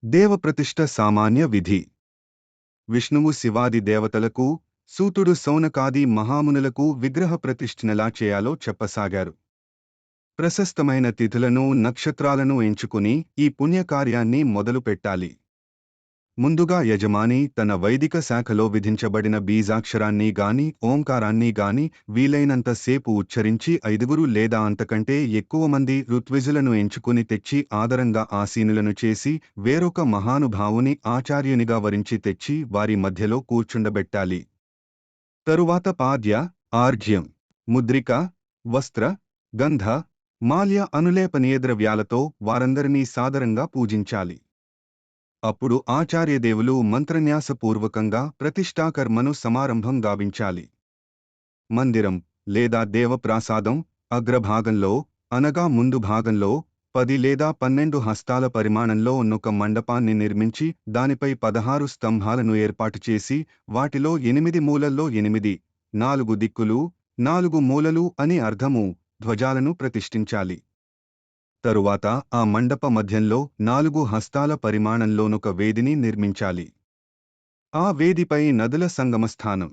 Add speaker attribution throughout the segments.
Speaker 1: దేవప్రతిష్ఠ సామాన్య విధి. విష్ణువు శివాది దేవతలకు, సూతుడు సౌనకాది మహామునులకు విగ్రహ ప్రతిష్ఠనలా చేయాలో చెప్పసాగారు. ప్రశస్తమైన తిథులను నక్షత్రాలను ఎంచుకుని ఈ పుణ్యకార్యాన్ని మొదలుపెట్టాలి. ముందుగా యజమాని తన వైదిక శాఖలో విధించబడిన బీజాక్షరాన్ని గాని ఓంకారాన్ని గాని వీలైనంత సేపు ఉచ్చరించి 5 లేదా అంతకంటే ఎక్కువ మంది ఋత్విజులను ఎంచుకుని తెచ్చి ఆదరంగా ఆసీనులను చేసి వేరొక మహానుభావుని ఆచార్యునిగా వరించి తెచ్చి వారి మధ్యలో కూర్చుండబెట్టాలి. తరువాత పాద్య, ఆర్ఘ్యం, ముద్రిక, వస్త్ర, గంధ, మాల్య అనులేపనీయద్రవ్యాలతో వారందరినీ సాదరంగా పూజించాలి. అప్పుడు ఆచార్యదేవులు మంత్రన్యాసపూర్వకంగా ప్రతిష్ఠాకర్మను సమారంభం గావించాలి. మందిరం లేదా దేవప్రాసాదం అగ్రభాగంలో అనగా ముందు భాగంలో 10 లేదా 12 హస్తాల పరిమాణంలో ఉన్నొక మండపాన్ని నిర్మించి దానిపై 16 స్తంభాలను ఏర్పాటు చేసి వాటిలో 8 మూలల్లో 8, 4 దిక్కులు 4 మూలలు అని అర్థము ధ్వజాలను ప్రతిష్ఠించాలి. తరువాత ఆ మండప మధ్యంలో 4 హస్తాల పరిమాణంలోనొక వేదిని నిర్మించాలి. ఆ వేదిపై నదుల సంగమస్థానం.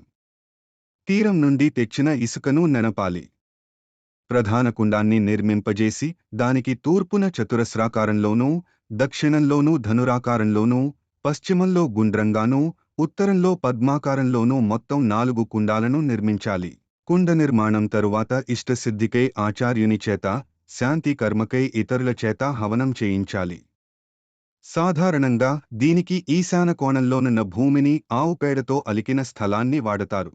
Speaker 1: తీరం నుండి తెచ్చిన ఇసుకను నెనపాలి. ప్రధాన కుండాన్ని నిర్మింపజేసి దానికి తూర్పున చతురస్రాకారంలోనూ, దక్షిణంలోనూ ధనురాకారంలోనూ, పశ్చిమంలో గుండ్రంగానూ, ఉత్తరంలో పద్మాకారంలోనూ మొత్తం 4 కుండాలను నిర్మించాలి. కుండ నిర్మాణం తరువాత ఇష్టసిద్ధికై ఆచార్యుని చేత, శాంతి కర్మకై ఇతరుల చేత హవనం చేయించాలి. సాధారణంగా దీనికి ఈశాన కోణంలోనున్న భూమిని ఆవుపేడతో అలికిన స్థలాన్ని వాడతారు.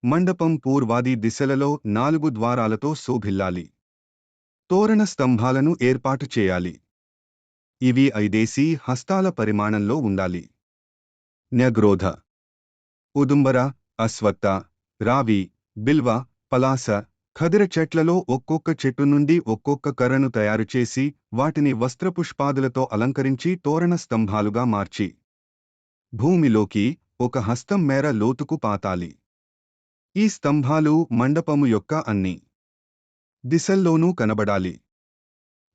Speaker 1: మండపం పూర్వాది దిశలలో 4 ద్వారాలతో శోభిల్లాలి. తోరణ స్తంభాలను ఏర్పాటు చేయాలి. ఇవి 5 హస్తాల పరిమాణంలో ఉండాలి. న్యగ్రోధ, ఉదుంబర, అశ్వత్థ, రావి, బిల్వ, పలాస, ఖదిర చెట్లలో ఒక్కొక్క చెట్టు నుండి ఒక్కొక్క కర్రను తయారుచేసి వాటిని వస్త్రపుష్పాదులతో అలంకరించి తోరణ స్తంభాలుగా మార్చి భూమిలోకి 1 హస్తం మేర లోతుకు పాతాలి. ఈ స్తంభాలు మండపము యొక్క అన్ని దిశల్లోనూ కనబడాలి.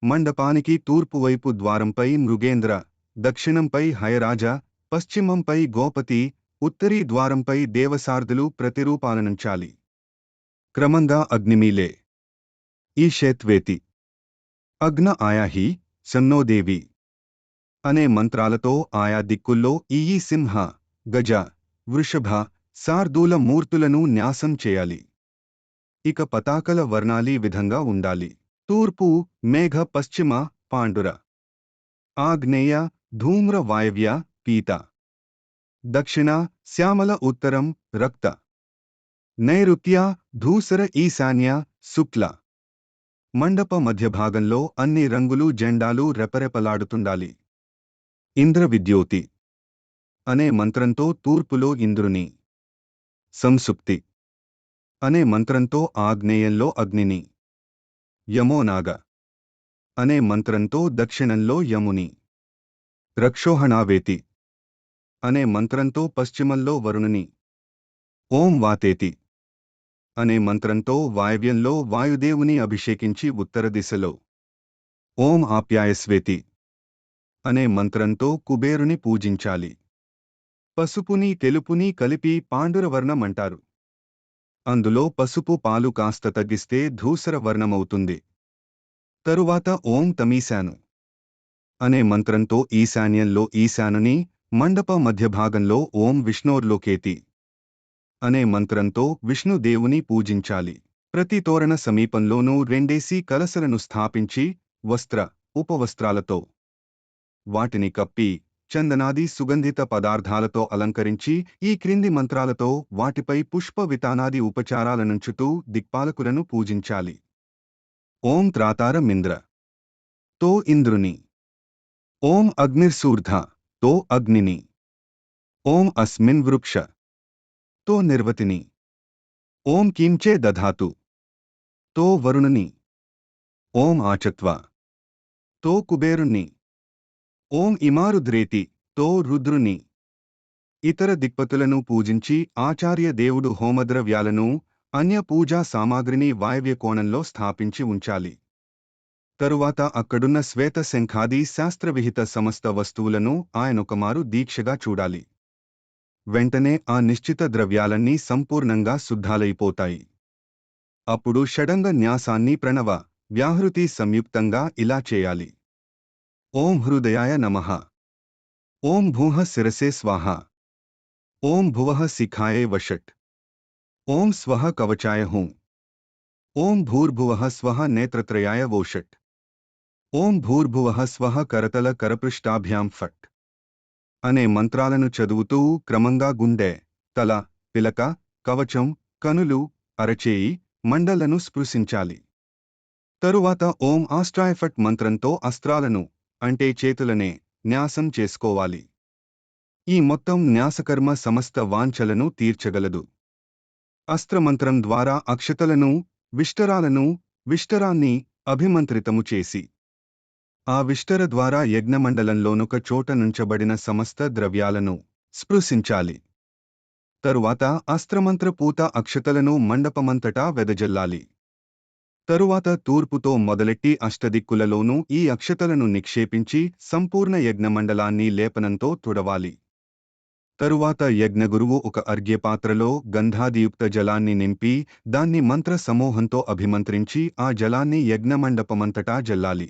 Speaker 1: మండపానికి తూర్పువైపు ద్వారంపై మృగేంద్ర, దక్షిణంపై హయరాజ, పశ్చిమంపై గోపతి, ఉత్తరీ ద్వారంపై దేవసార్దులు ప్రతిరూపాలనుంచాలి. క్రమంగా అగ్నిమీలే ఈషేత్వేతి, అగ్న ఆయాహి, సన్నోదేవి అనే మంత్రాలతో ఆయా దిక్కుల్లో ఈ సింహ, గజ, వృషభ, శార్దూల మూర్తులను న్యాసం చేయాలి. ఇక పతాకల వర్ణాలీ విధంగా ఉండాలి. తూర్పు మేఘ, పశ్చిమ పాండుర, ఆగ్నేయ ధూమ్ర, వాయవ్య పీత, దక్షిణ శ్యామల, ఉత్తరం రక్త, నైరుత్య ధూసర, ఈశాన్య శుక్ల. మండప మధ్యభాగంలో అన్ని రంగులు జెండాలు రెపరెపలాడుతుండాలి. ఇంద్ర విద్యోతి అనే మంత్రంతో తూర్పులో ఇంద్రుని, సంసుప్తి అనే మంత్రంతో ఆగ్నేయంలో అగ్నిని, యమోనాగ అనే మంత్రంతో దక్షిణంలో యముని, రక్షోహణావేతి అనే మంత్రంతో పశ్చిమంలో వరుణుని, ఓం వాతేతి అనే మంత్రంతో వాయవ్యంలో వాయుదేవుని అభిషేకించి ఉత్తర దిశలో, ఓం ఆప్యాయస్వేతి అనే మంత్రంతో కుబేరుని పూజించాలి. పసుపుని తెలుపుని కలిపి పాండురవర్ణమంటారు. అందులో పసుపు పాలు కాస్త తగ్గిస్తే ధూసర వర్ణమవుతుంది. తరువాత ఓం తమీశాను అనే మంత్రంతో ఈశాన్యంలో ఈశానుని, మండప మధ్యభాగంలో ఓం విష్ణోర్లోకేతి అనే మంత్రంతో విష్ణుదేవుని పూజించాలి. ప్రతి తోరణ సమీపంలోనూ 2 కలశలను స్థాపించి వస్త్ర, ఉపవస్త్రాలతో వాటిని కప్పి చందనాది సుగంధిత పదార్థాలతో అలంకరించి ఈ క్రింది మంత్రాలతో వాటిపై పుష్ప వితానాది ఉపచారాలనుంచుతూ దిక్పాలకులను పూజించాలి. ఓం త్రాతారమింద్ర, తో ఇంద్రుని. ఓం అగ్నిర్సూర్ధ, తో అగ్నిని. ఓం అస్మిన్ వృక్ష, తో నిర్వతిని. ఓం కించే దధాతు, తో వరుణుని. ఓం ఆచత్వ, తో కుబేరుణ్ణి. ఓం ఇమారుద్రేతి, తో రుద్రుని. ఇతర దిక్పతులను పూజించి ఆచార్య దేవుడు హోమద్రవ్యాలను, అన్య పూజా సామాగ్రిని వాయవ్య కోణంలో స్థాపించి ఉంచాలి. తరువాత అక్కడున్న శ్వేత శంఖాది శాస్త్రవిహిత సమస్త వస్తువులను ఆయనొకమారు దీక్షగా చూడాలి. వెంటనే ఆ నిశ్చిత ద్రవ్యాలన్నీ సంపూర్ణంగా శుద్ధాలైపోతాయి. అప్పుడు షడంగ న్యాసాన్ని ప్రణవ వ్యాహృతి సంయుక్తంగా ఇలా చేయాలి. ఓం హృదయాయ నమః. ఓం భూః శిరసే స్వాహ. ఓం భువః శిఖాయే వషట్. ఓం స్వః కవచాయ హూం. ఓం భూర్భువః స్వః నేత్రత్రయాయ వోషట్. ఓం భూర్భువః స్వః కరతల కరపృష్టాభ్యాం ఫట్ అనే మంత్రాలను చదువుతూ క్రమంగా గుండె, తల, పిలక, కవచం, కనులు, అరచేయి, మండలను స్పృశించాలి. తరువాత ఓం ఆస్ట్రాయఫట్ మంత్రంతో అస్త్రాలను అంటే చేతులనే న్యాసం చేసుకోవాలి. ఈ మొత్తం న్యాసకర్మ సమస్త వాంఛలను తీర్చగలదు. అస్త్రమంత్రం ద్వారా అక్షతలను, విష్టరాలను, విష్టరాన్ని అభిమంత్రితము చేసి ఆ విష్టర ద్వారా యజ్ఞమండలంలోనొక చోట నుంచబడిన సమస్త ద్రవ్యాలను స్పృశించాలి. తరువాత అస్త్రమంత్ర పూత అక్షతలను మండపమంతటా వెదజల్లాలి. తరువాత తూర్పుతో మొదలెట్టి అష్టదిక్కులలోనూ ఈ అక్షతలను నిక్షేపించి సంపూర్ణ యజ్ఞమండలాన్ని లేపనంతో తుడవాలి. తరువాత యజ్ఞగురువు ఒక అర్ఘ్యపాత్రలో గంధాదియుక్త జలాన్ని నింపి దాన్ని మంత్ర సమూహంతో అభిమంత్రించి ఆ జలాన్ని యజ్ఞమండపమంతటా జల్లాలి.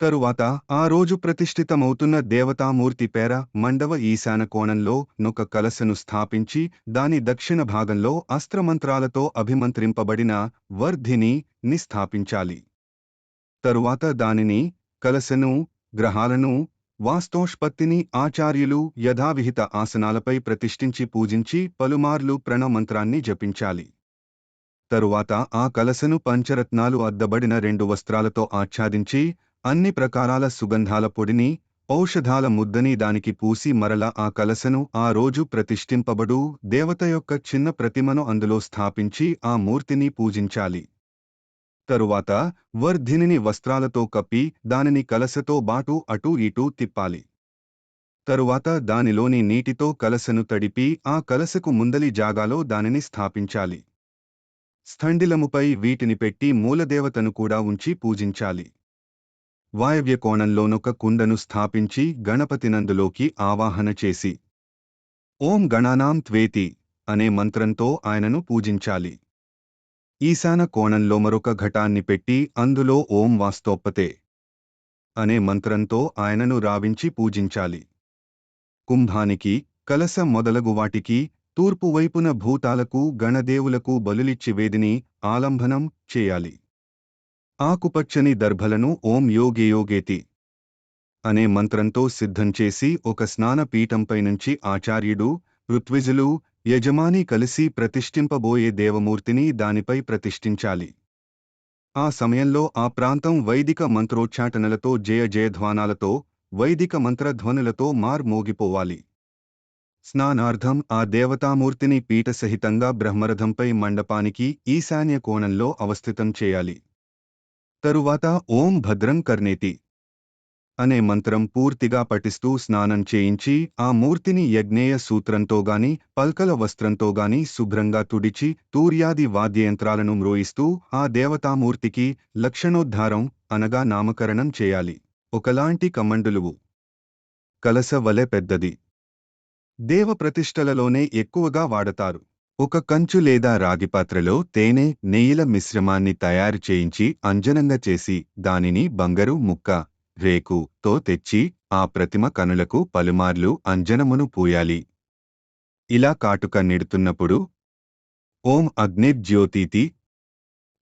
Speaker 1: తరువాత ఆ రోజు ప్రతిష్ఠితమవుతున్న దేవతామూర్తి పేర మండవ ఈశాన కోణంలో నొక కలశను స్థాపించి దాని దక్షిణ భాగంలో అస్త్రమంత్రాలతో అభిమంత్రింపబడిన వర్ధిని ని స్థాపించాలి. తరువాత దానిని, కలశను, గ్రహాలను, వాస్తోష్పత్తిని ఆచార్యులు యథావిహిత ఆసనాలపై ప్రతిష్ఠించి పూజించి పలుమార్లు ప్రణవమంత్రాన్ని జపించాలి. తరువాత ఆ కలశను పంచరత్నాలు అద్దబడిన 2 వస్త్రాలతో ఆచ్ఛాదించి అన్ని ప్రకారాల సుగంధాల పొడిని, ఔషధాల ముద్దని దానికి పూసి మరల ఆ కలశను ఆ రోజు ప్రతిష్ఠింపబడు దేవత యొక్క చిన్న ప్రతిమను అందులో స్థాపించి ఆ మూర్తిని పూజించాలి. తరువాత వర్ధినిని వస్త్రాలతో కప్పి దానిని కలశతో బాటు అటూ ఇటూ తిప్పాలి. తరువాత దానిలోని నీటితో కలశను తడిపి ఆ కలశకు ముందలి జాగాలో దానిని స్థాపించాలి. స్థండిలముపై వీటిని పెట్టి మూలదేవతను కూడా ఉంచి పూజించాలి. వాయవ్య కోణంలోనొక కుండను స్థాపించి గణపతినందులోకి ఆవాహన చేసి ఓం గణానాం త్వేతి అనే మంత్రంతో ఆయనను పూజించాలి. ఈశాన కోణంలో మరొక ఘటాన్ని పెట్టి అందులో ఓం వాస్తోపతే అనే మంత్రంతో ఆయనను రావించి పూజించాలి. కుంభానికి, కలశ మొదలగు వాటికి తూర్పు వైపున భూతాలకు గణదేవులకు బలులిచ్చి వేదిని ఆలంబనం చేయాలి. ఆకుపచ్చని దర్భలను ఓం యోగేయోగేతి అనే మంత్రంతో సిద్ధం చేసి ఒక స్నాన పీఠంపైనుంచి ఆచార్యుడు, ఋత్విజులు, యజమాని కలిసి ప్రతిష్ఠింపబోయే దేవమూర్తిని దానిపై ప్రతిష్ఠించాలి. ఆ సమయంలో ఆ ప్రాంతం వైదిక మంత్రోచ్చాటనలతో జయ జయధ్వానాలతో, వైదిక మంత్రధ్వనులతో మోగిపోవాలి. స్నానార్థం ఆ దేవతామూర్తిని పీఠసహితంగా బ్రహ్మరథంపై మండపానికి ఈశాన్య కోణంలో అవస్థితం చేయాలి. తరువాత ఓం భద్రం కర్ణేతి అనే మంత్రం పూర్తిగా పఠిస్తూ స్నానం చేయించి ఆ మూర్తిని యజ్ఞేయ సూత్రంతోగాని పల్కల వస్త్రంతోగాని శుభ్రంగా తుడిచి తూర్యాది వాద్యయంత్రాలను మ్రోయిస్తూ ఆ దేవతామూర్తికి లక్షణోద్ధారం అనగా నామకరణం చేయాలి. ఒకలాంటి కమండలువు కలశ వలె పెద్దది. దేవ ప్రతిష్టలలోనే ఎక్కువగా వాడతారు. ఒక కంచు లేదా రాగిపాత్రలో తేనె, నెయ్యిల మిశ్రమాన్ని తయారు చేయించి అంజనంగా చేసి దానిని బంగారు ముక్క, రేకు తో తెచ్చి ఆ ప్రతిమ కనులకు పలుమార్లు అంజనమును పూయాలి. ఇలా కాటుక నిడుతున్నప్పుడు ఓం అగ్నిర్జ్యోతితి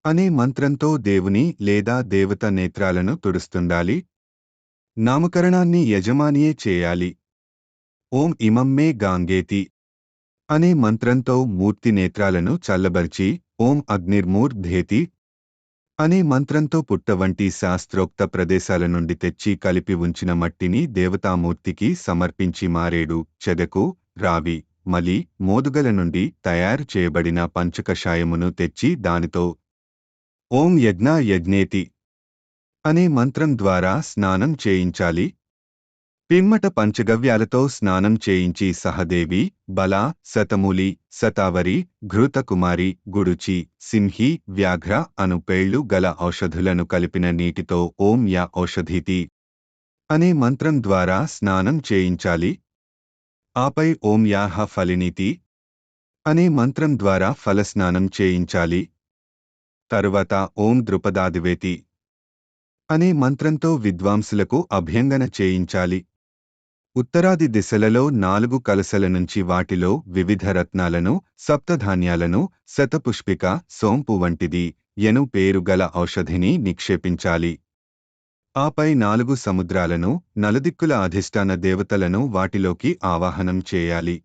Speaker 1: అనే మంత్రంతో దేవుని లేదా దేవత నేత్రాలను తుడుస్తుండాలి. నామకరణాన్ని యజమానియే చేయాలి. ఓం ఇమం మే గాంగేతి అనే మంత్రంతో మూర్తి నేత్రాలను చల్లబర్చి ఓం అగ్నిర్మూర్ధేతి అనే మంత్రంతో పుట్ట వంటి శాస్త్రోక్త ప్రదేశాల నుండి తెచ్చి కలిపి ఉంచిన మట్టిని దేవతామూర్తికి సమర్పించి మారేడు, చెదకు, రావి, మలి, మోదుగల నుండి తయారు చేయబడిన పంచకషాయమును తెచ్చి దానితో ఓం యజ్ఞ యజ్ఞేతి అనే మంత్రం ద్వారా స్నానం చేయించాలి. పిమ్మట పంచగవ్యాలతో స్నానం చేయించి సహదేవి, బల, శతమూలి, శతావరి, ఘృతకుమారి, గుడుచి, సింహి, వ్యాఘ్ర అను పేళ్లు గల ఔషధులను కలిపిన నీటితో ఓం యా ఔషధీతి అనే మంత్రం ద్వారా స్నానం చేయించాలి. ఆపై ఓం యాహ ఫలినీతి అనే మంత్రం ద్వారా ఫలస్నానం చేయించాలి. తరువాత ఓం ద్రుపదాదివేతి అనే మంత్రంతో విద్వాంసులకు అభ్యంగన చేయించాలి. ఉత్తరాది దిశలలో 4 కలశల నుంచి వాటిలో వివిధ రత్నాలను, సప్తధాన్యాలను, శతపుష్పిక, సోంపు వంటిది ఎను పేరు గల ఔషధిని నిక్షేపించాలి. ఆపై 4 సముద్రాలను, నలుదిక్కుల అధిష్టాన దేవతలను వాటిలోకి ఆవాహనం చేయాలి.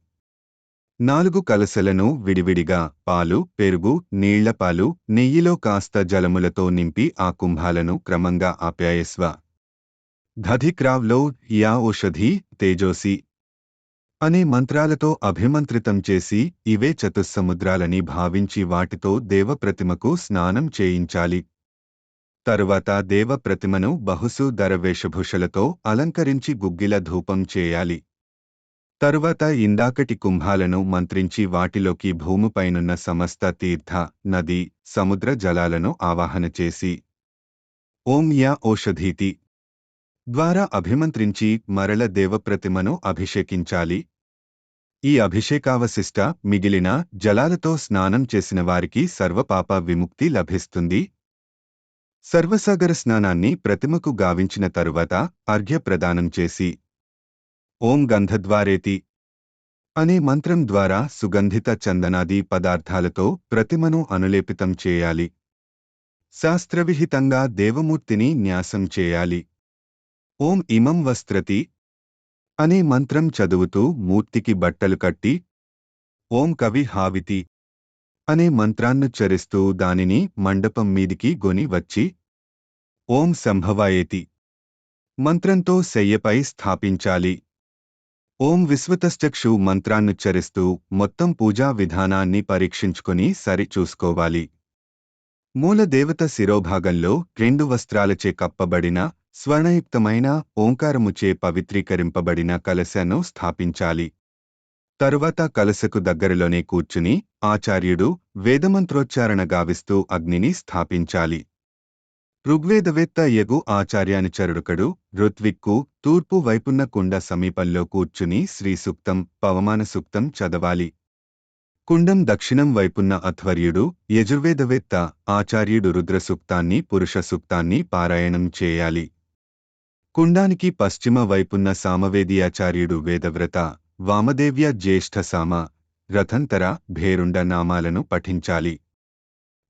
Speaker 1: 4 కలశలను విడివిడిగా పాలు, పెరుగు, నీళ్లపాలు, నెయ్యిలో కాస్త జలములతో నింపి ఆ కుంభాలను క్రమంగా ఆప్యాయస్వ దధిక్రావ్లో యా ఓషధి తేజోసి అనే మంత్రాలతో అభిమంత్రితం చేసి ఇవే చతుస్సముద్రాలని భావించి వాటితో దేవప్రతిమకు స్నానం చేయించాలి. తరువాత దేవప్రతిమను బహుసు దరవేషభూషలతో అలంకరించి గుగ్గిల ధూపం చేయాలి. తరువాత ఇందాకటి కుంభాలను మంత్రించి వాటిలోకి భూమిపైనున్న సమస్త తీర్థ, నది, సముద్ర జలాలను ఆవాహన చేసి ఓం యా ఓషధీతి ద్వారా అభిమంత్రించి మరల దేవప్రతిమను అభిషేకించాలి. ఈ అభిషేకావశిష్ట మిగిలిన జలాలతో స్నానం చేసిన వారికి సర్వపాప విముక్తి లభిస్తుంది. సర్వసాగర స్నానాన్ని ప్రతిమకు గావించిన తరువాత అర్ఘ్య ప్రదానం చేసి ఓం గంధద్వారేతి అనే మంత్రం ద్వారా సుగంధిత చందనాది పదార్థాలతో ప్రతిమను అనులేపితం చేయాలి. శాస్త్రవిహితంగా దేవమూర్తిని న్యాసం చేయాలి. ఓం ఇమం వస్త్రతి అనే మంత్రం చదువుతూ మూర్తికి బట్టలు కట్టి ఓం కవి హావితి అనే మంత్రాన్నుచ్చరిస్తూ దానిని మండపం మీదికి గొని వచ్చి ఓం సంభవాయేతి మంత్రంతో శయ్యపై స్థాపించాలి. ఓం విశ్వతశ్చక్షు మంత్రాన్నుచ్చరిస్తూ మొత్తం పూజా విధానాన్ని పరీక్షించుకొని సరిచూసుకోవాలి. మూలదేవత శిరోభాగంలో 2 వస్త్రాలచే కప్పబడిన స్వర్ణయుక్తమైన ఓంకారముచే పవిత్రీకరింపబడిన కలశను స్థాపించాలి. తరువాత కలశకు దగ్గరలోనే కూర్చుని ఆచార్యుడు వేదమంత్రోచ్చారణ గావిస్తూ అగ్నిని స్థాపించాలి. ఋగ్వేదవేత్త యగు ఆచార్యానుచరుడుకడు ఋత్విక్కు తూర్పు వైపున్న కుండ సమీపంలో కూర్చుని శ్రీసూక్తం, పవమాన సూక్తం చదవాలి. కుండం దక్షిణం వైపున్న అధ్వర్యుడు యజుర్వేదవేత్త ఆచార్యుడు రుద్రసూక్తాన్ని, పురుష సూక్తాన్ని పారాయణం చేయాలి. కుండానికి పశ్చిమ వైపున్న సామవేదీయాచార్యుడు వేదవ్రత, వామదేవ్య జ్యేష్ఠ సామ, రథంతర, భేరుండ నామాలను పఠించాలి.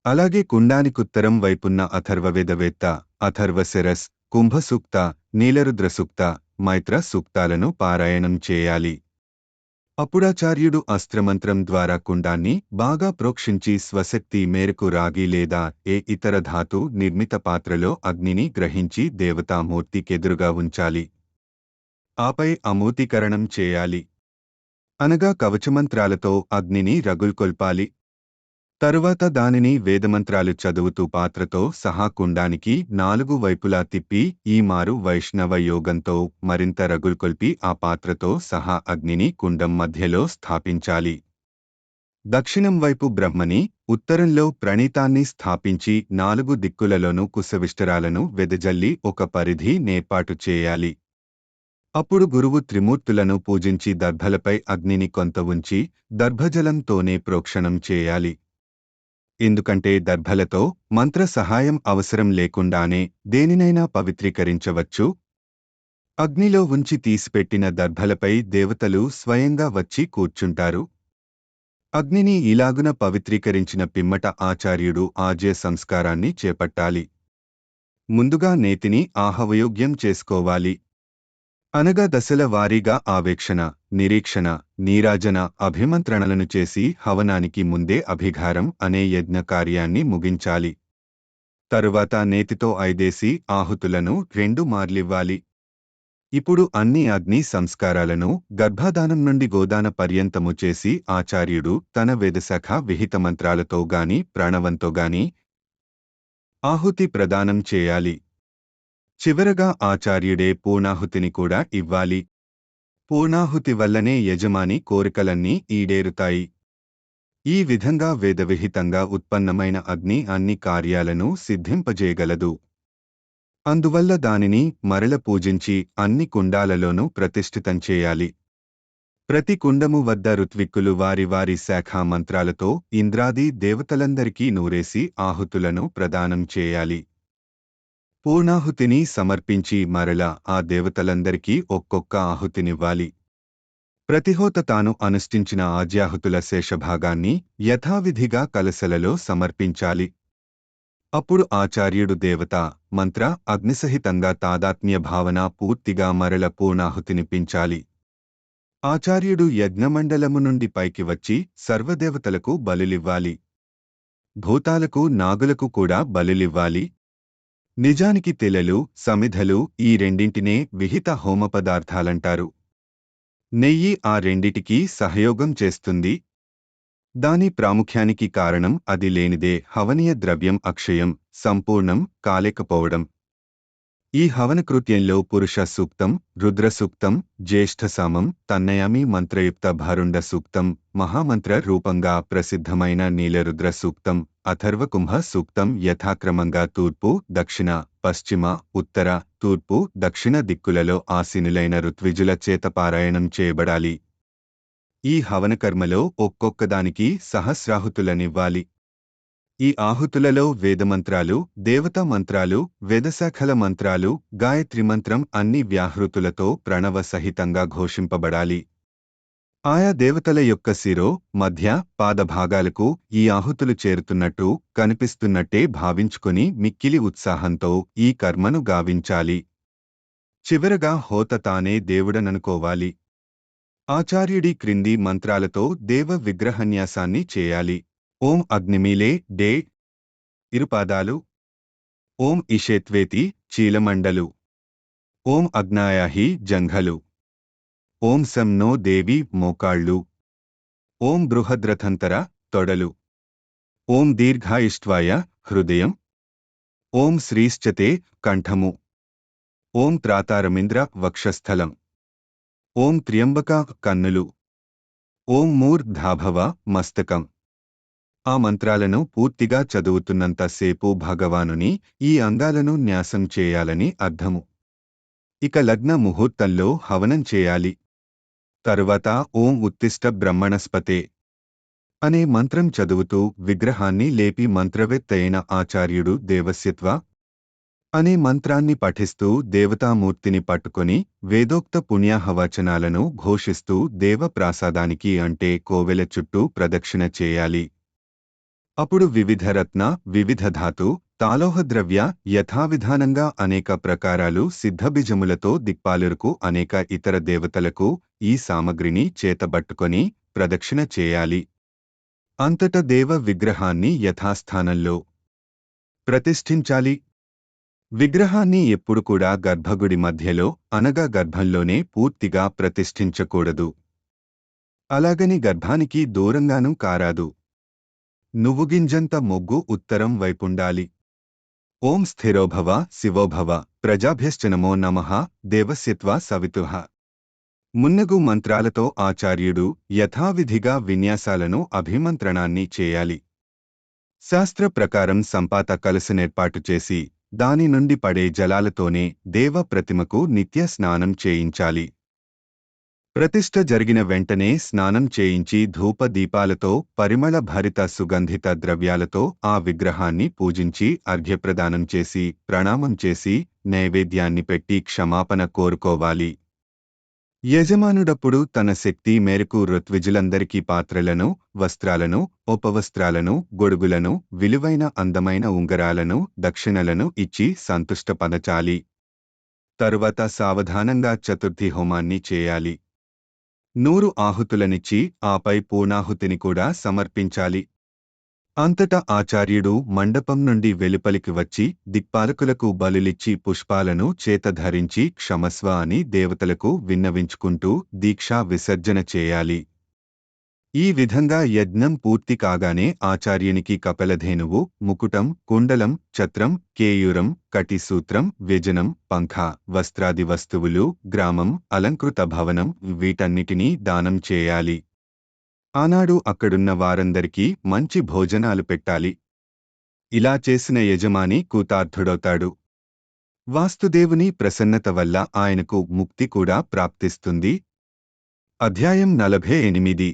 Speaker 1: అలాగే కుండానికుత్తరం వైపున్న అథర్వవేదవేత్త అథర్వశిరస్, కుంభసూక్త, నీలరుద్రసూక్త, మైత్ర సూక్తాలను పారాయణం చేయాలి. అప్పుడాచార్యుడు అస్త్రమంత్రం ద్వారా కుండాన్ని బాగా ప్రోక్షించి స్వశక్తి మేరకు రాగి లేదా ఏ ఇతర ధాతు నిర్మిత పాత్రలో అగ్నిని గ్రహించి దేవతామూర్తికెదురుగా ఉంచాలి. ఆపై అమూర్తీకరణం చేయాలి. అనగా కవచమంత్రాలతో అగ్నిని రగుల్కొల్పాలి. తరువాత దానిని వేదమంత్రాలు చదువుతూ పాత్రతో సహా కుండానికి 4 వైపులా తిప్పి ఈ మారు వైష్ణవ యోగంతో మరింత రగుల్కొల్పి ఆ పాత్రతో సహా అగ్నిని కుండం మధ్యలో స్థాపించాలి. దక్షిణం వైపు బ్రహ్మని, ఉత్తరంలో ప్రణీతాన్ని స్థాపించి 4 దిక్కులలోనూ కుశవిష్టరాలను వెదజల్లి ఒక పరిధి నేర్పాటు చేయాలి. అప్పుడు గురువు త్రిమూర్తులను పూజించి దర్భలపై అగ్నిని కొంత ఉంచి దర్భజలంతోనే ప్రోక్షణం చేయాలి. ఎందుకంటే దర్భలతో మంత్ర సహాయం అవసరం లేకుండానే దేనినైనా పవిత్రీకరించవచ్చు. అగ్నిలో ఉంచి తీసిపెట్టిన దర్భలపై దేవతలు స్వయంగా వచ్చి కూర్చుంటారు. అగ్నిని ఇలాగున పవిత్రీకరించిన పిమ్మట ఆచార్యుడు ఆజ్య సంస్కారాన్ని చేపట్టాలి. ముందుగా నేతిని ఆహవయోగ్యం చేసుకోవాలి. అనగా దశల వారీగా ఆవేక్షణ, నిరీక్షణ, నీరాజన, అభిమంత్రణలను చేసి హవనానికి ముందే అభిఘారం అనే యజ్ఞ కార్యాన్ని ముగించాలి. తరువాత నేతితో 5 ఆహుతులను 2 మార్లివ్వాలి. ఇప్పుడు అన్ని అగ్ని సంస్కారాలను గర్భాధానం నుండి గోదాన పర్యంతము చేసి ఆచార్యుడు తన వేదశాఖ విహిత మంత్రాలతో గాని ప్రాణవంతో గాని ఆహుతి ప్రదానం చేయాలి. చివరగా ఆచార్యుడే పూర్ణాహుతిని కూడా ఇవ్వాలి. పూర్ణాహుతి వల్లనే యజమాని కోరికలన్నీ ఈడేరుతాయి. ఈ విధంగా వేదవిహితంగా ఉత్పన్నమైన అగ్ని అన్ని కార్యాలను సిద్ధింపజేయగలదు. అందువల్ల దానిని మరల పూజించి అన్ని కుండాలలోనూ ప్రతిష్ఠితం చేయాలి. ప్రతి కుండము వద్ద ఋత్విక్కులు వారి వారి శాఖా మంత్రాలతో ఇంద్రాది దేవతలందరికీ నూరేసి ఆహుతులను ప్రదానం చేయాలి. పూర్ణాహుతిని సమర్పించి మరల ఆ దేవతలందరికీ ఒక్కొక్క ఆహుతినివ్వాలి. ప్రతిహోత తాను అనుష్ఠించిన ఆజ్యాహుతుల శేషభాగాన్ని యథావిధిగా కలశలలో సమర్పించాలి. అప్పుడు ఆచార్యుడు దేవత, మంత్ర, అగ్నిసహితంగా తాదాత్మ్య భావన పూర్తిగా మరల పూర్ణాహుతినిపించాలి. ఆచార్యుడు యజ్ఞమండలము నుండి పైకి వచ్చి సర్వదేవతలకు బలులివ్వాలి. భూతాలకు నాగులకు కూడా బలులివ్వాలి. నిజానికి తెలలు, సమిధలు ఈ రెండింటినే విహిత హోమ పదార్థాలంటారు. నెయ్యి ఆ రెండిటికీ సహయోగం చేస్తుంది. దాని ప్రాముఖ్యానికి కారణం అది లేనిదే హవనీయ ద్రవ్యం అక్షయం, సంపూర్ణం కాలేకపోవడం. ఈ హవనకృత్యంలో పురుష సూక్తం, రుద్ర సూక్తం, జ్యేష్ఠసామం, తన్నయామి మంత్రయుక్త భారుండ సూక్తం, మహామంత్ర రూపంగా ప్రసిద్ధమైన నీలరుద్ర సూక్తం, అథర్వకుంభ సూక్తం యథాక్రమంగా తూర్పు, దక్షిణ, పశ్చిమ, ఉత్తర, తూర్పు, దక్షిణ దిక్కులలో ఆసీనులైన ఋత్విజుల చేత పారాయణం చేయబడాలి. ఈ హవనకర్మలో ఒక్కొక్కదానికి సహస్రాహుతులనివ్వాలి. ఈ ఆహుతులలో వేదమంత్రాలు, దేవతా మంత్రాలు, వేదశాఖల మంత్రాలు, గాయత్రి మంత్రం అన్ని వ్యాహృతులతో ప్రణవ సహితంగా ఘోషింపబడాలి. ఆయా దేవతల యొక్క శిరో, మధ్య, పాదభాగాలకు ఈ ఆహుతులు చేరుతున్నట్టు కనిపిస్తున్నట్టే భావించుకుని మిక్కిలి ఉత్సాహంతో ఈ కర్మను గావించాలి. చివరగా హోత తానే దేవుడననుకోవాలి. ఆచార్యుడి క్రింది మంత్రాలతో దేవ విగ్రహన్యాసాన్ని చేయాలి. ఓం అగ్నిమీలే డే ఇరుపాదాలు. ఓం ఇషేత్వేతి చీలమండలు. ఓం అగ్నాయాహి జంఘలు. ఓం సం నో దేవి మోకాళ్ళు. ఓం బృహద్రథంతర తొడలు. ఓం దీర్ఘాయిష్ట్వాయ హృదయం. ఓం శ్రీశ్చతే కంఠము. ఓం త్రాతారమింద్ర వక్షస్థలం. ఓం త్ర్యంబక కన్నులు. ఓం మూర్ధాభవ మస్తకం. ఆ మంత్రాలను పూర్తిగా చదువుతున్నంతసేపు భగవానుని ఈ అంగాలను న్యాసం చేయాలని అర్థము. ఇక లగ్న ముహూర్తంలో హవనం చేయాలి. తరువాత ఓం ఉత్తిష్ట బ్రహ్మణస్పతే అనే మంత్రం చదువుతూ విగ్రహాన్ని లేపి మంత్రవేత్తయైన ఆచార్యుడు దేవస్యత్వ అనే మంత్రాన్ని పఠిస్తూ దేవతామూర్తిని పట్టుకొని వేదోక్త పుణ్యాహవచనాలను ఘోషిస్తూ దేవప్రాసాదానికి అంటే కోవెల చుట్టూ ప్రదక్షిణ చేయాలి. అప్పుడు వివిధ రత్న, వివిధ ధాతు, తాలోహద్రవ్య యథావిధానంగా అనేక ప్రకారాలు సిద్ధబీజములతో దిక్పాలురకు అనేక ఇతర దేవతలకు ఈ సామగ్రిని చేతబట్టుకొని ప్రదక్షిణ చేయాలి. అంతట దేవ విగ్రహాన్ని యథాస్థానంలో ప్రతిష్ఠించాలి. విగ్రహాన్ని ఎప్పుడు కూడా గర్భగుడి మధ్యలో అనగా గర్భంలోనే పూర్తిగా ప్రతిష్ఠించకూడదు. అలాగని గర్భానికి దూరంగానూ కారాదు. నువ్వుగింజంత మొగ్గు ఉత్తరం వైపుండాలి. ఓం స్థిరోభవ శివోభవ ప్రజాభ్యశ్చనమో నమః దేవస్యత్వ సవితుః మున్నగు మంత్రాలతో ఆచార్యుడు యథావిధిగా విన్యాసాలను అభిమంత్రణాన్ని చేయాలి. శాస్త్ర ప్రకారం సంపాత కలశనేర్పాటు చేసి దాని నుండి పడే జలాలతోనే దేవ ప్రతిమకు నిత్య స్నానం చేయించాలి. ప్రతిష్ఠ జరిగిన వెంటనే స్నానం చేయించి ధూప దీపాలతో పరిమళ భరిత సుగంధిత ద్రవ్యాలతో ఆ విగ్రహాన్ని పూజించి అర్ఘ్యప్రదానం చేసి ప్రణామం చేసి నైవేద్యాన్ని పెట్టి క్షమాపణ కోరుకోవాలి. యజమానుడప్పుడు తన శక్తి మేరకు ఋత్విజులందరికీ పాత్రలను, వస్త్రాలను, ఉపవస్త్రాలను, గొడుగులను, విలువైన అందమైన ఉంగరాలను, దక్షిణలను ఇచ్చి సంతుష్టపరచాలి. తరువాత సావధానంగా చతుర్థి హోమాన్ని చేయాలి. 100 ఆహుతులనిచ్చి ఆపై పూర్ణాహుతిని కూడా సమర్పించాలి. అంతటా ఆచార్యుడు మండపం నుండి వెలుపలికి వచ్చి దిక్పాలకులకు బలులిచ్చి పుష్పాలను చేతధరించి క్షమస్వ అని దేవతలకు విన్నవించుకుంటూ దీక్షా విసర్జన చేయాలి. ఈ విధంగా యజ్ఞం పూర్తి కాగానే ఆచార్యునికి కపలధేనువు, ముకుటం, కుండలం, ఛత్రం, కేయూరం, కటిసూత్రం, వ్యజనం, పంఖ, వస్త్రాది వస్తువులు, గ్రామం, అలంకృత భవనం వీటన్నిటినీ దానం చేయాలి. ఆనాడు అక్కడున్న వారందరికీ మంచి భోజనాలు పెట్టాలి. ఇలా చేసిన యజమాని కృతార్థుడవుతాడు. వాస్తుదేవుని ప్రసన్నత వల్ల ఆయనకు ముక్తి కూడా ప్రాప్తిస్తుంది. అధ్యాయం 48